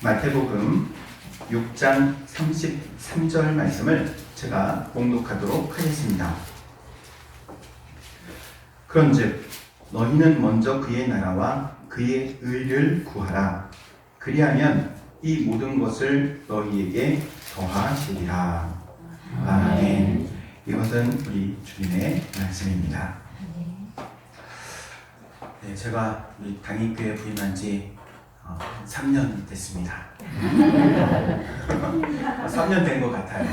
마태복음 6장 33절 말씀을 제가 봉독하도록 하겠습니다. 그런즉 너희는 먼저 그의 나라와 그의 의를 구하라. 그리하면 이 모든 것을 너희에게 더하시리라. 아멘. 이것은 우리 주님의 말씀입니다. 네, 제가 우리 당인교회 부임한 지 3년 됐습니다. 3년 된 것 같아요.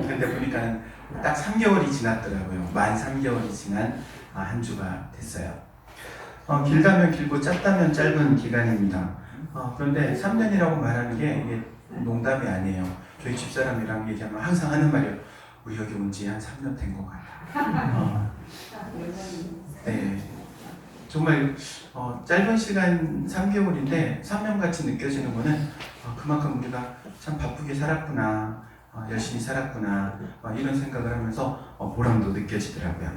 근데 보니까 딱 3개월이 지났더라고요. 만 3개월이 지난 한 주가 됐어요. 길다면 길고 짧다면 짧은 기간입니다. 그런데 3년이라고 말하는 게 이게 농담이 아니에요. 저희 집사람이랑 얘기하면 항상 하는 말이에요. 우리 여기 온 지 한 3년 된 것 같아. 네. 정말 짧은 시간 3개월인데 3년같이 느껴지는 거는 그만큼 우리가 참 바쁘게 살았구나, 열심히 살았구나, 이런 생각을 하면서 보람도 느껴지더라고요.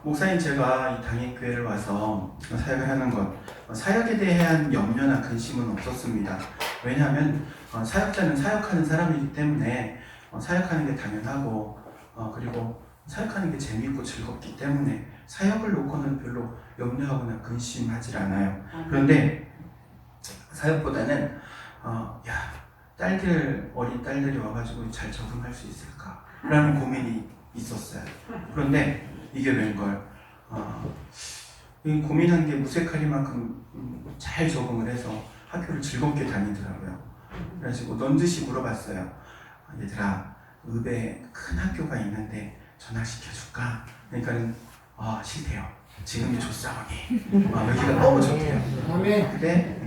목사님, 제가 이 당인교회를 와서 사역을 하는 것, 사역에 대한 염려나 근심은 없었습니다. 왜냐하면 사역자는 사역하는 사람이기 때문에 사역하는 게 당연하고, 그리고 사역하는 게 재미있고 즐겁기 때문에 사역을 놓고는 별로 염려하거나 근심하지 않아요. 그런데 사역보다는 어린 딸들이 와가지고 잘 적응할 수 있을까? 라는 고민이 있었어요. 그런데 이게 웬걸 고민한 게 무색하리만큼 잘 적응을 해서 학교를 즐겁게 다니더라고요. 그래가지고 넌지시 물어봤어요. 얘들아, 읍에 큰 학교가 있는데 전학시켜줄까? 그러니까는 싫대요. 지금이 좋사오니 여기가 너무 좋대요. 그래?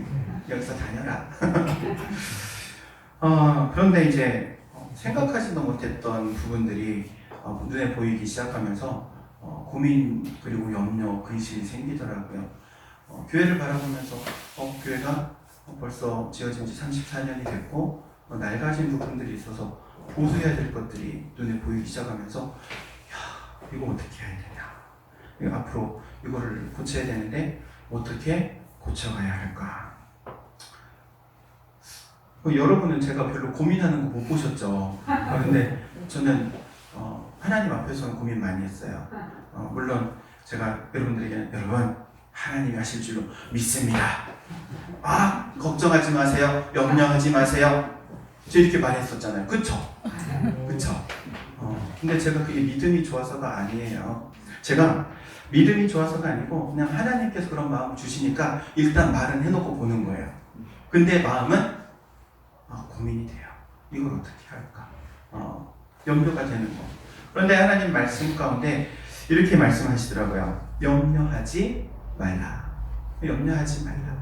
여기서 다녀라. 그런데 이제 생각하지도 못했던 부분들이 눈에 보이기 시작하면서 고민 그리고 염려, 근심이 생기더라고요. 교회를 바라보면서 교회가 벌써 지어진 지 34년이 됐고 낡아진 부분들이 있어서 보수해야 될 것들이 눈에 보이기 시작하면서 이거 어떻게 해야 되냐, 앞으로 이거를 고쳐야 되는데 어떻게 고쳐가야 할까. 여러분은 제가 별로 고민하는 거 못 보셨죠. 근데 저는 하나님 앞에서는 고민 많이 했어요. 물론 제가 여러분들에게 여러분 하나님이 하실 줄로 믿습니다. 걱정하지 마세요. 염려하지 마세요. 저 이렇게 말했었잖아요. 그쵸? 근데 제가 그게 믿음이 좋아서가 아니에요. 제가 믿음이 좋아서가 아니고 그냥 하나님께서 그런 마음을 주시니까 일단 말은 해놓고 보는 거예요. 근데 마음은 고민이 돼요. 이걸 어떻게 할까? 염려가 되는 거. 그런데 하나님 말씀 가운데 이렇게 말씀하시더라고요. 염려하지 말라. 염려하지 말라.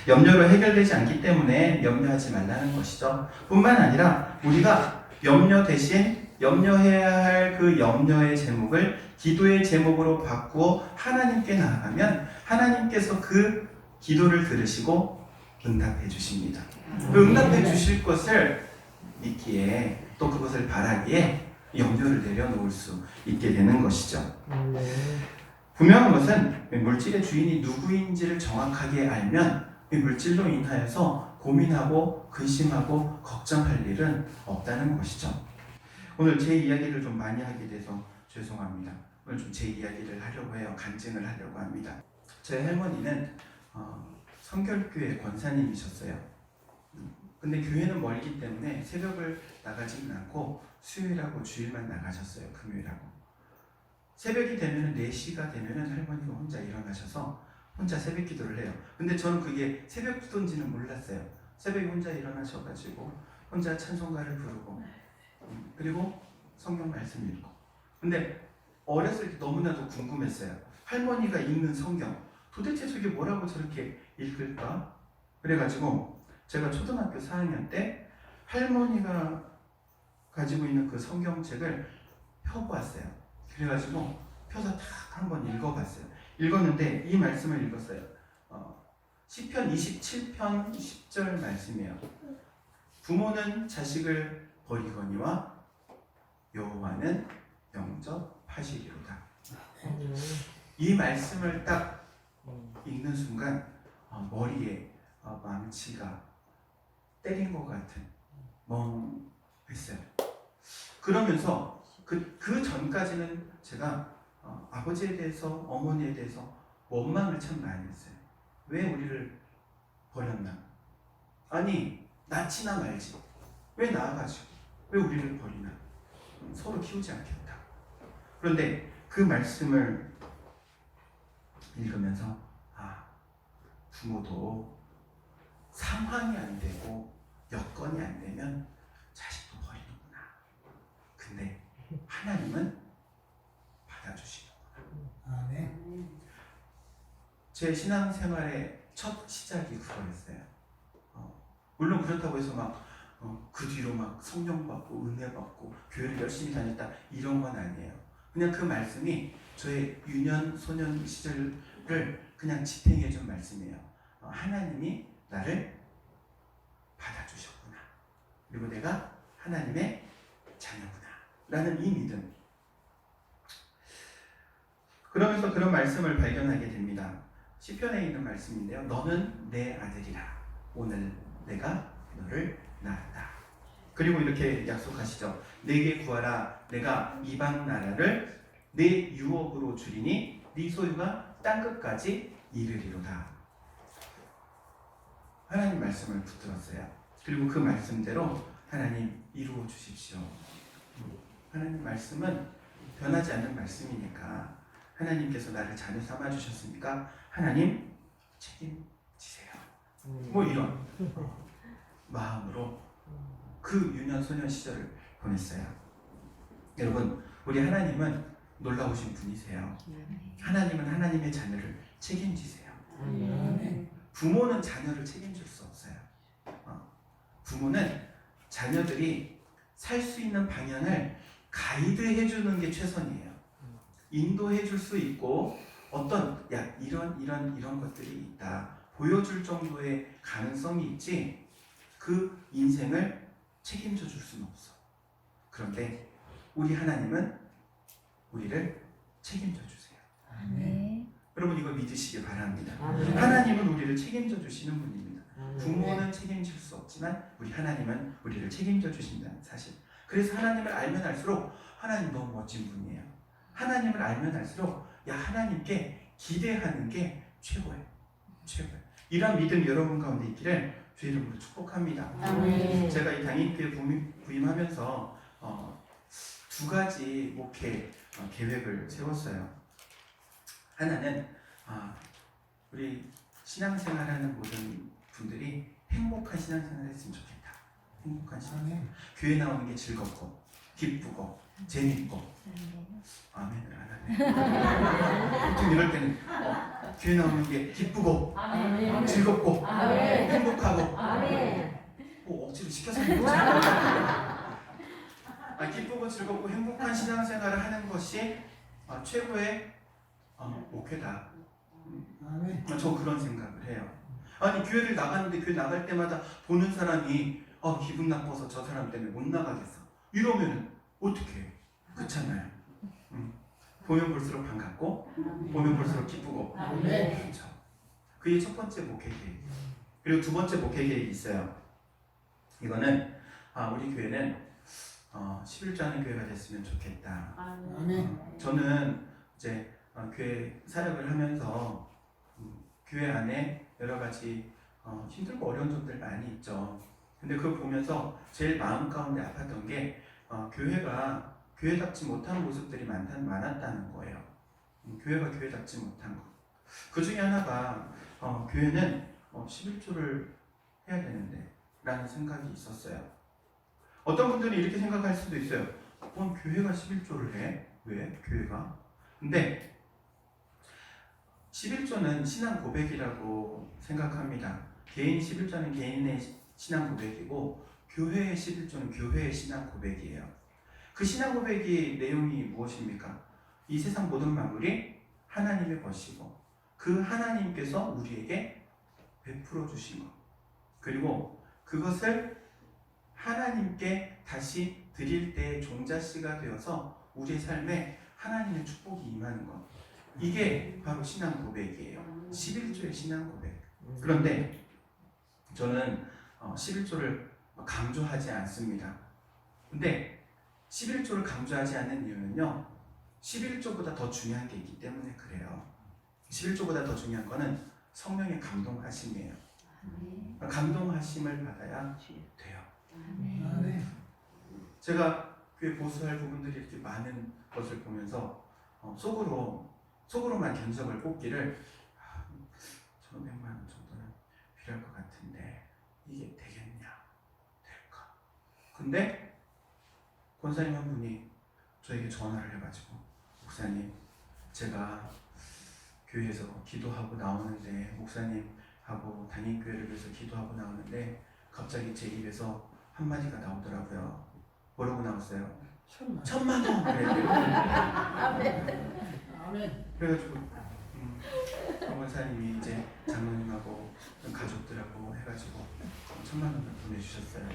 염려로 해결되지 않기 때문에 염려하지 말라는 것이죠. 뿐만 아니라 우리가 염려 대신 염려해야 할 그 염려의 제목을 기도의 제목으로 바꾸어 하나님께 나아가면 하나님께서 그 기도를 들으시고 응답해 주십니다. 그 응답해 주실 것을 믿기에 또 그것을 바라기에 염려를 내려놓을 수 있게 되는 것이죠. 분명한 것은 물질의 주인이 누구인지를 정확하게 알면 이 물질로 인하여서 고민하고 근심하고 걱정할 일은 없다는 것이죠. 오늘 제 이야기를 좀 많이 하게 돼서 죄송합니다. 오늘 좀 제 이야기를 하려고 해요. 간증을 하려고 합니다. 제 할머니는 성결교회 권사님이셨어요. 근데 교회는 멀기 때문에 새벽을 나가지는 않고 수요일하고 주일만 나가셨어요. 금요일하고. 새벽이 되면 4시가 되면 할머니가 혼자 일어나셔서 혼자 새벽 기도를 해요. 근데 저는 그게 새벽 기도인지는 몰랐어요. 새벽에 혼자 일어나셔가지고 혼자 찬송가를 부르고 그리고 성경 말씀 읽고. 근데 어렸을 때 너무나도 궁금했어요. 할머니가 읽는 성경 도대체 저게 뭐라고 저렇게 읽을까? 그래가지고 제가 초등학교 4학년 때 할머니가 가지고 있는 그 성경책을 펴보았어요. 그래가지고 펴서 탁 한번 읽어봤어요. 읽었는데 이 말씀을 읽었어요. 시편 27편 10절 말씀이에요. 부모는 자식을 버리거니와 여호와는 영접하시리로다. 이 말씀을 딱 읽는 순간 머리에 망치가 때린 것 같은 멍했어요. 그러면서 그 전까지는 제가 아버지에 대해서 어머니에 대해서 원망을 참 많이 했어요. 왜 우리를 버렸나? 아니 낳지나 말지 왜 낳아가지고 왜 우리를 버리나? 서로 키우지 않겠다. 그런데 그 말씀을 읽으면서 부모도 상황이 안 되고 여건이 안 되면 자식도 버리는구나. 근데 하나님은 받아주시는구나. 제 신앙생활의 첫 시작이 그거였어요. 물론 그렇다고 해서 그 뒤로 성령 받고 은혜 받고 교회를 열심히 다녔다 이런 건 아니에요. 그냥 그 말씀이 저의 유년 소년 시절을 그냥 지탱해 준 말씀이에요. 하나님이 나를 받아주셨구나. 그리고 내가 하나님의 자녀구나 라는 이 믿음. 그러면서 그런 말씀을 발견하게 됩니다. 시편에 있는 말씀인데요. 너는 내 아들이라. 오늘 내가 너를 낳았다. 그리고 이렇게 약속하시죠. 내게 구하라. 내가 이방 나라를 내 유업으로 주리니 네 소유가 땅끝까지 이르리로다. 하나님 말씀을 붙들었어요. 그리고 그 말씀대로 하나님 이루어 주십시오. 하나님 말씀은 변하지 않는 말씀이니까 하나님께서 나를 자녀 삼아 주셨으니까 하나님 책임지세요. 이런 마음으로 그 유년 소년 시절을 보냈어요. 여러분, 우리 하나님은 놀라우신 분이세요. 하나님은 하나님의 자녀를 책임지세요. 부모는 자녀를 책임질 수 없어요. 부모는 자녀들이 살 수 있는 방향을 가이드해 주는 게 최선이에요. 인도해 줄 수 있고 이런 것들이 있다 보여줄 정도의 가능성이 있지 그 인생을 책임져 줄 수는 없어. 그런데 우리 하나님은 우리를 책임져 주세요. 여러분 이거 믿으시기 바랍니다. 하나님은 우리를 책임져 주시는 분입니다. 부모는 책임질 수 없지만 우리 하나님은 우리를 책임져 주신다는 사실. 그래서 하나님을 알면 알수록 하나님 너무 멋진 분이에요. 하나님을 알면 알수록 하나님께 기대하는 게 최고예요. 이런 믿음 여러분 가운데 있기를 주 이름으로 축복합니다. 제가 이 당인교회 부임하면서 두 가지 목회 계획을 세웠어요. 하나는 우리 신앙생활하는 모든 분들이 행복한 신앙생활을 했으면 좋겠다. 행복한 신앙생활. 교회 나오는 게 즐겁고 기쁘고 재밌고 아멘을 안 하네. 보통 이럴 때는 교회 나오는 게 기쁘고 즐겁고 행복하고 억지로 시켜서 기쁘고 즐겁고 행복한 신앙생활을 하는 것이 최고의 목회다. 저 그런 생각을 해요. 아니 교회를 나가는데 교회 나갈 때마다 보는 사람이 기분 나빠서 저 사람 때문에 못 나가겠어. 이러면 어떻게 해? 그렇잖아요. 보면 볼수록 반갑고 보면 볼수록 기쁘고 그렇죠. 그게 첫 번째 목회 계획. 그리고 두 번째 목회 계획이 있어요. 이거는 우리 교회는 11조 하는 교회가 됐으면 좋겠다. 저는 이제 교회 사역을 하면서 교회 안에 여러 가지 힘들고 어려운 점들 많이 있죠. 근데 그걸 보면서 제일 마음 가운데 아팠던 게 교회가 교회답지 못한 모습들이 많았다는 거예요. 교회가 교회답지 못한 것. 그 중에 하나가 교회는 11조를 해야 되는데 라는 생각이 있었어요. 어떤 분들은 이렇게 생각할 수도 있어요. 교회가 11조를 해? 왜? 교회가? 근데 11조는 신앙 고백이라고 생각합니다. 개인 11조는 개인의 신앙 고백이고 교회의 11조는 교회의 신앙 고백이에요. 그 신앙 고백의 내용이 무엇입니까? 이 세상 모든 만물이 하나님의 것이고 그 하나님께서 우리에게 베풀어 주신 것, 그리고 그것을 하나님께 다시 드릴 때의 종자씨가 되어서 우리의 삶에 하나님의 축복이 임하는 것, 이게 바로 신앙 고백이에요. 11조의 신앙 고백. 그런데 저는 11조를 강조하지 않습니다. 근데 11조를 강조하지 않는 이유는요, 11조보다 더 중요한 게 있기 때문에 그래요. 11조보다 더 중요한 거는 성령의 감동하심이에요. 감동하심을 받아야 돼요. 제가 교회 보수할 부분들이 이렇게 많은 것을 보면서 속으로만 견적을 뽑기를 1,500만 원 정도는 필요할 것 같은데 이게 되겠냐, 될까? 근데 권사님 한 분이 저에게 전화를 해가지고, 목사님, 제가 교회에서 기도하고 나오는데, 목사님하고 담임교회를 위해서 기도하고 나오는데 갑자기 제 입에서 한마디가 나오더라고요. 뭐라고 나왔어요? 1,000만 원! 아멘. 그래가지고 권사님이 이제 장로님하고 가족들하고 해가지고 1,000만 원을 보내주셨어요.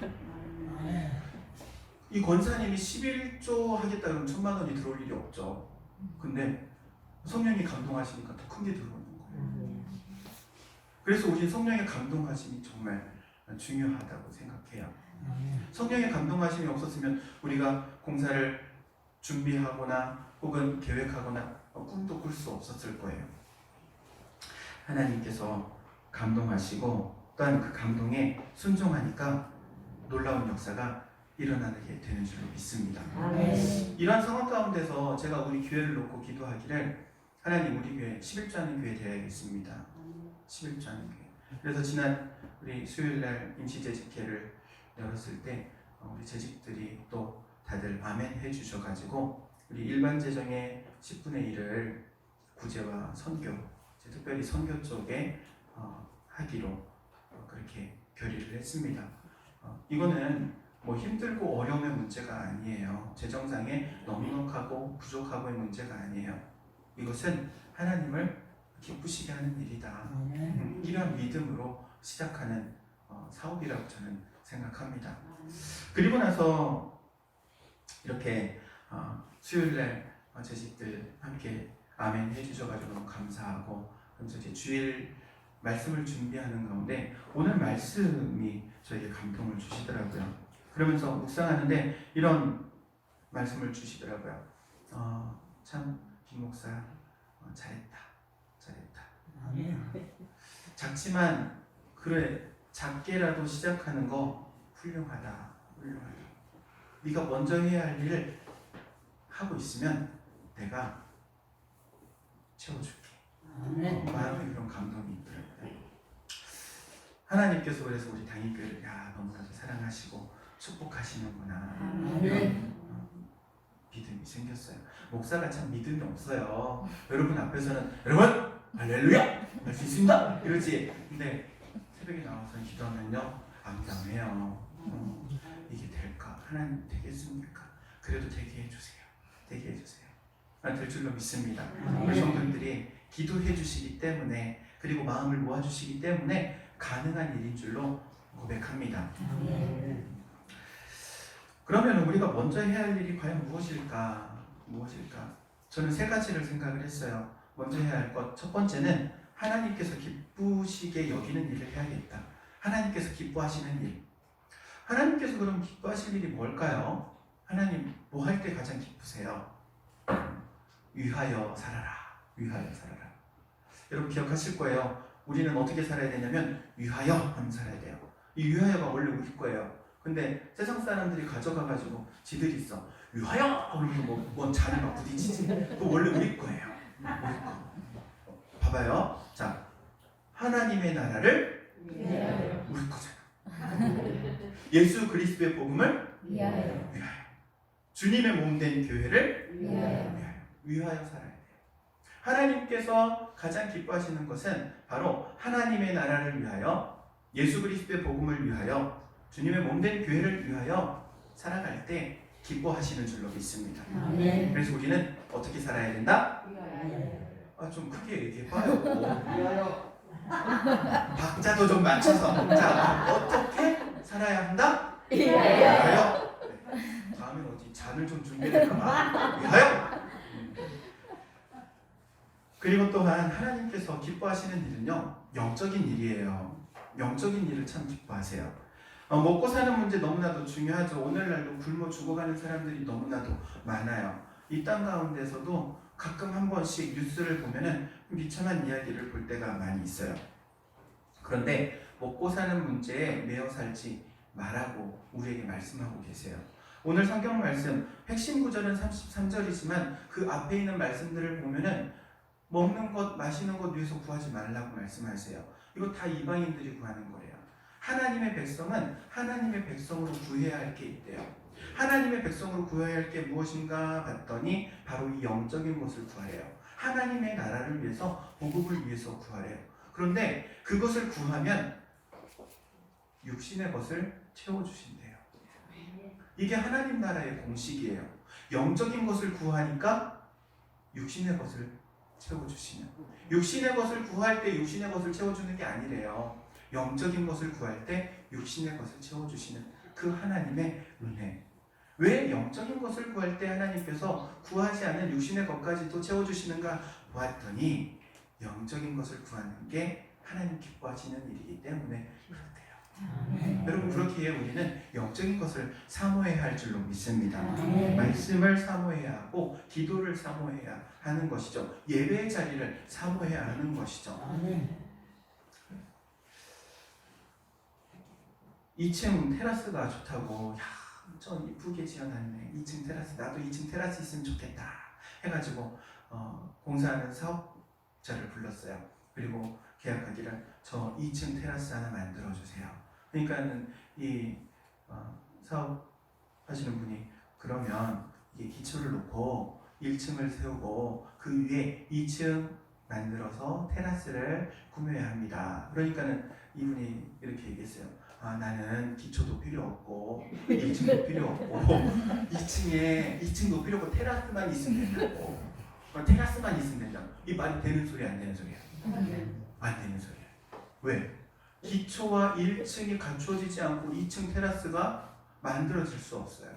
이 권사님이 11조 하겠다 그러면 1,000만 원이 들어올 일이 없죠. 근데 성령이 감동하시니까 더 큰 게 들어오는 거예요. 그래서 우리 성령의 감동하심이 정말 중요하다고 생각해요. 성령의 감동하심이 없었으면 우리가 공사를 준비하거나 혹은 계획하거나 꿈도 꿀 수 없었을 거예요. 하나님께서 감동하시고 또한 그 감동에 순종하니까 놀라운 역사가 일어나게 되는 줄로 믿습니다. 이러한 상황 가운데서 제가 우리 교회를 놓고 기도하기를, 하나님, 우리 교회 11조 하는 교회 되어야겠습니다. 11조 하는 교회. 그래서 지난 우리 수요일날 임시재직회를 열었을 때 우리 재직들이 또 다들 아멘 해주셔가지고 우리 일반 재정의 10분의 1을 구제와 선교, 특별히 선교 쪽에 하기로 그렇게 결의를 했습니다. 이거는 뭐 힘들고 어려움의 문제가 아니에요. 재정상에 넉넉하고 부족하고의 문제가 아니에요. 이것은 하나님을 기쁘시게 하는 일이다. 이러한 믿음으로 시작하는 사업이라고 저는 생각합니다. 그리고 나서 이렇게 수요일날 재직들 함께 아멘 해주셔가지고 너무 감사하고, 그러면서 이제 주일 말씀을 준비하는 가운데 오늘 말씀이 저에게 감동을 주시더라고요. 그러면서 묵상하는데 이런 말씀을 주시더라고요. 참 김 목사 잘했다. 작지만 그래, 작게라도 시작하는 거 훌륭하다. 네가 먼저 해야 할 일을 하고 있으면 내가 채워줄게. 마음에 그런 감동이 있더라고요. 하나님께서 그래서 우리 당일교회를 너무나도 사랑하시고 축복하시는구나. 믿음이 생겼어요. 목사가 참 믿음이 없어요. 여러분 앞에서는 여러분 할렐루야 할 수 있습니다 이러지. 근데 새벽에 나와서 기도하면요, 암담해요. 이게 될까? 하나님 되겠습니까? 그래도 되게 해주세요. 될 줄로 믿습니다. 우리 성도님들이 기도해 주시기 때문에, 그리고 마음을 모아주시기 때문에 가능한 일인 줄로 고백합니다. 그러면 우리가 먼저 해야 할 일이 과연 무엇일까? 저는 세 가지를 생각을 했어요. 먼저 해야 할 것, 첫 번째는 하나님께서 기쁘시게 여기는 일을 해야겠다. 하나님께서 기뻐하시는 일. 하나님께서 그럼 기뻐하실 일이 뭘까요? 하나님 뭐 할 때 가장 기쁘세요? 위하여 살아라. 여러분 기억하실 거예요. 우리는 어떻게 살아야 되냐면 위하여 하면 살아야 돼요. 이 위하여가 원래 우리 거예요. 근데 세상 사람들이 가져가가지고 지들이 있어. 위하여! 그러면 뭔 잔을 막 부딪히지. 그거 원래 우리 거예요. 우리 거. 봐봐요. 자, 하나님의 나라를 우리 거잖아. 예수 그리스도의 복음을 위하여. 주님의 몸된 교회를 위하여 살아야 돼요. 하나님께서 가장 기뻐하시는 것은 바로 하나님의 나라를 위하여, 예수 그리스도의 복음을 위하여, 주님의 몸된 교회를 위하여 살아갈 때 기뻐하시는 줄로 믿습니다. 그래서 우리는 어떻게 살아야 된다? 좀 크게 얘기해봐요. 박자도 좀 맞춰서. 자, 어떻게 살아야 한다? 위하여. 다음엔 어디 잔을 좀 준비할까봐. 위하여. 그리고 또한 하나님께서 기뻐하시는 일은요, 영적인 일이에요. 영적인 일을 참 기뻐하세요. 먹고 사는 문제 너무나도 중요하죠. 오늘날도 굶어 죽어가는 사람들이 너무나도 많아요. 이 땅 가운데서도 가끔 한 번씩 뉴스를 보면은 비참한 이야기를 볼 때가 많이 있어요. 그런데 먹고 사는 문제에 매여 살지 말라고 우리에게 말씀하고 계세요. 오늘 성경 말씀 핵심 구절은 33절이지만 그 앞에 있는 말씀들을 보면은 먹는 것, 마시는 것 위해서 구하지 말라고 말씀하세요. 이거 다 이방인들이 구하는 거예요. 하나님의 백성은 하나님의 백성으로 구해야 할 게 있대요. 하나님의 백성으로 구해야 할 게 무엇인가 봤더니 바로 이 영적인 것을 구하래요. 하나님의 나라를 위해서, 복음을 위해서 구하래요. 그런데 그것을 구하면 육신의 것을 채워주신대요. 이게 하나님 나라의 공식이에요. 영적인 것을 구하니까 육신의 것을 채워주시는. 육신의 것을 구할 때 육신의 것을 채워주는 게 아니래요. 영적인 것을 구할 때 육신의 것을 채워주시는 그 하나님의 은혜. 왜 영적인 것을 구할 때 하나님께서 구하지 않은 육신의 것까지도 채워주시는가 보았더니 영적인 것을 구하는 게 하나님 기뻐하시는 일이기 때문에 그렇대요. 여러분, 그렇기에 우리는 영적인 것을 사모해야 할 줄로 믿습니다. 말씀을 사모해야 하고 기도를 사모해야 하는 것이죠. 예배의 자리를 사모해야 하는 것이죠. 2층 테라스가 좋다고, 전 이쁘게 지어놨네. 2층 테라스, 나도 2층 테라스 있으면 좋겠다 해가지고 공사하는 사업자를 불렀어요. 그리고 계약하기를 저 2층 테라스 하나 만들어주세요. 그러니까는 이 사업하시는 분이 그러면 이게 기초를 놓고 1층을 세우고 그 위에 2층 만들어서 테라스를 구매해야 합니다. 그러니까는 이분이 이렇게 얘기했어요. 나는 기초도 필요 없고 1층도 필요 없고 2층도 필요 없고 테라스만 있으면 된다고. 테라스만 있으면 된다고. 이 말이 되는 소리 안 되는 소리야? 안 되는 소리야. 왜? 기초와 1층이 갖추어지지 않고 2층 테라스가 만들어질 수 없어요.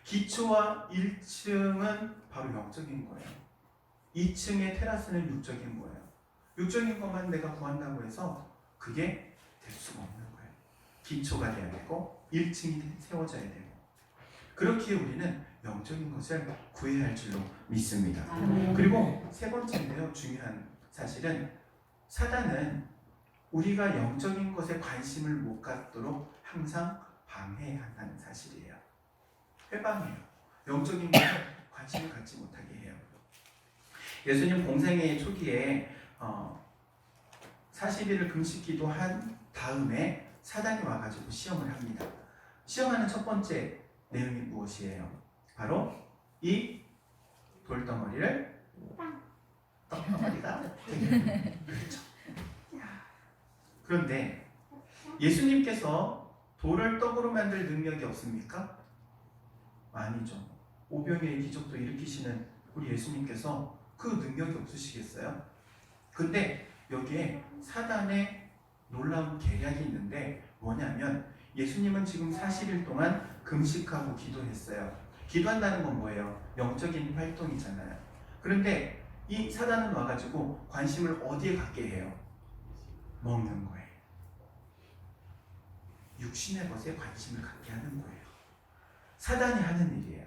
기초와 1층은 바로 영적인 거예요. 2층의 테라스는 육적인 거예요. 육적인 것만 내가 구한다고 해서 그게 될 수가 없는 거예요. 기초가 돼야 되고 1층이 세워져야 되고, 그렇기에 우리는 영적인 것을 구해야 할 줄로 믿습니다. 그리고 세 번째인데요, 중요한 사실은 사단은 우리가 영적인 것에 관심을 못 갖도록 항상 방해해야 한다는 사실이에요. 회방해요. 영적인 것에 관심을 갖지 못하게 해요. 예수님 공생애 초기에 40일을 금식기도 한 다음에 사단이 와가지고 시험을 합니다. 시험하는 첫 번째 내용이 무엇이에요? 바로 이 돌덩어리를 떡덩어리가 되게 그렇죠. 그런데 예수님께서 돌을 떡으로 만들 능력이 없습니까? 아니죠. 오병이의 기적도 일으키시는 우리 예수님께서 그 능력이 없으시겠어요? 근데 여기에 사단의 놀라운 계략이 있는데 뭐냐면, 예수님은 지금 40일 동안 금식하고 기도했어요. 기도한다는 건 뭐예요? 영적인 활동이잖아요. 그런데 이 사단은 와가지고 관심을 어디에 갖게 해요? 먹는 거예요. 육신의 것에 관심을 갖게 하는 거예요. 사단이 하는 일이에요.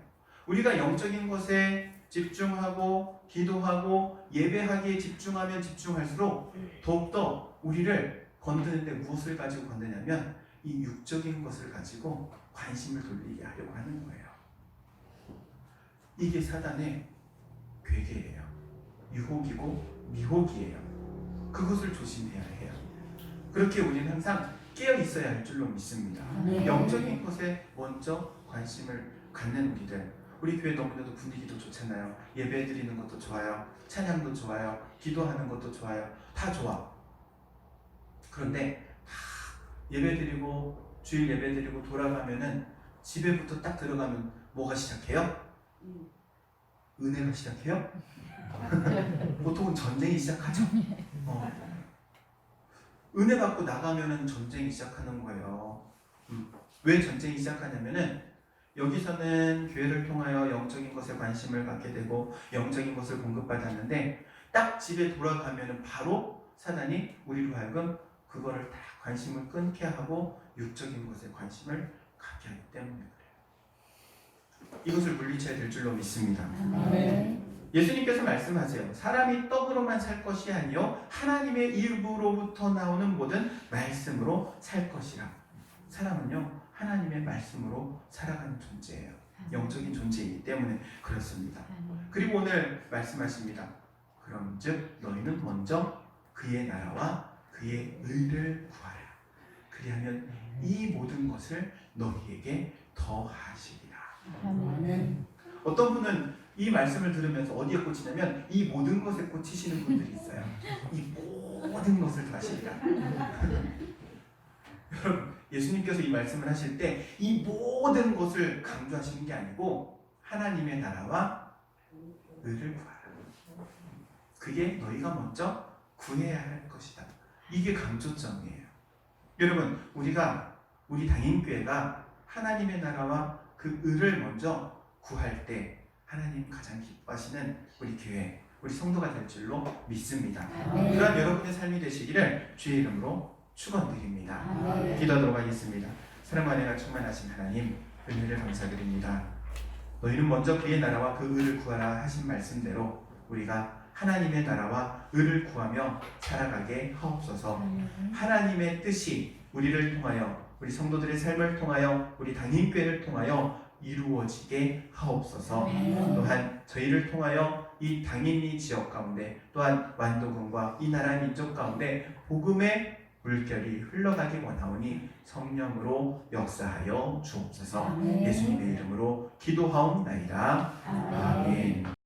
우리가 영적인 것에 집중하고 기도하고 예배하기에 집중하면 집중할수록 더욱더 우리를 건드는데 무엇을 가지고 건드냐면 이 육적인 것을 가지고 관심을 돌리게 하려고 하는 거예요. 이게 사단의 괴계예요. 유혹이고 미혹이에요. 그것을 조심해야 해요. 그렇게 우리는 항상 깨어 있어야 할 줄로 믿습니다. 영적인 것에 먼저 관심을 갖는 우리 교회 너무나도 분위기도 좋잖아요. 예배 드리는 것도 좋아요. 찬양도 좋아요. 기도하는 것도 좋아요. 다 좋아. 그런데 예배 드리고 주일 예배 드리고 돌아가면은 집에부터 딱 들어가면 뭐가 시작해요? 은혜가 시작해요? 보통은 전쟁이 시작하죠. 은혜 받고 나가면은 전쟁이 시작하는 거예요. 왜 전쟁이 시작하냐면은 여기서는 교회를 통하여 영적인 것에 관심을 갖게 되고 영적인 것을 공급받았는데 딱 집에 돌아가면은 바로 사단이 우리로 하여금 그거를 다 관심을 끊게 하고 육적인 것에 관심을 갖게 하기 때문에 그래요. 이것을 물리쳐야 될 줄로 믿습니다. 예수님께서 말씀하세요. 사람이 떡으로만 살 것이 아니요 하나님의 입으로부터 나오는 모든 말씀으로 살 것이라. 사람은요 하나님의 말씀으로 살아가는 존재예요. 영적인 존재이기 때문에 그렇습니다. 그리고 오늘 말씀하십니다. 그런즉 너희는 먼저 그의 나라와 그의 의를 구하라. 그리하면 이 모든 것을 너희에게 더하시리라. 어떤 분은 이 말씀을 들으면서 어디에 꽂히냐면 이 모든 것에 꽂히시는 분들이 있어요. 이 모든 것을 더하시리라. 여러분, 예수님께서 이 말씀을 하실 때 이 모든 것을 강조하시는 게 아니고 하나님의 나라와 의를 구하라. 그게 너희가 먼저 구해야 할 것이다. 이게 강조점이에요. 여러분, 우리 당인교회가 하나님의 나라와 그 의를 먼저 구할 때 하나님 가장 기뻐하시는 우리 교회, 우리 성도가 될 줄로 믿습니다. 그러한 여러분의 삶이 되시기를 주의 이름으로 축원드립니다. 기도하도록 하겠습니다. 사랑과 은혜가 충만하신 하나님, 은혜를 감사드립니다. 너희는 먼저 그의 나라와 그 의를 구하라 하신 말씀대로 우리가 하나님의 나라와 의를 구하며 살아가게 하옵소서. 하나님의 뜻이 우리를 통하여, 우리 성도들의 삶을 통하여, 우리 당인교회를 통하여 이루어지게 하옵소서. 또한 저희를 통하여 이 당인리 지역 가운데, 또한 완도군과 이 나라 민족 가운데 복음의 물결이 흘러가기 원하오니 성령으로 역사하여 주옵소서. 예수님의 이름으로 기도하옵나이다. 아멘.